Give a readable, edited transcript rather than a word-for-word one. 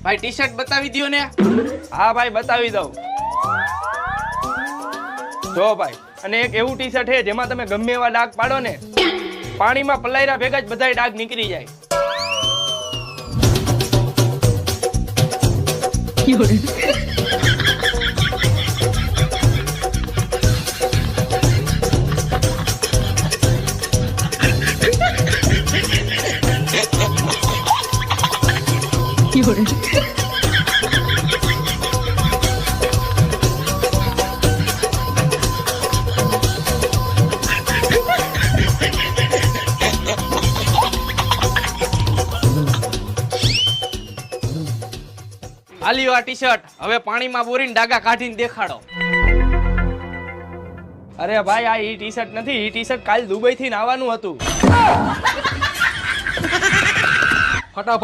ભાઈ T shirt બતાવી દો ને. હા ભાઈ બતાવી દઉં. જો ભાઈ, અને એક એવું ટી શર્ટ છે જેમાં તમે ગમે એવા ડાઘ પાડો ને પાણીમાં પલાયરા ભેગા જ બધાય ડાઘ નીકળી જાય. આલ્યો આ ટી શર્ટ, હવે પાણીમાં બોરીને ડાગા કાઢીને દેખાડો. અરે ભાઈ આ ઈ ટી શર્ટ નથી, ઈ ટી શર્ટ કાલ દુબઈ થી આવવાનું હતું. ફટાફટ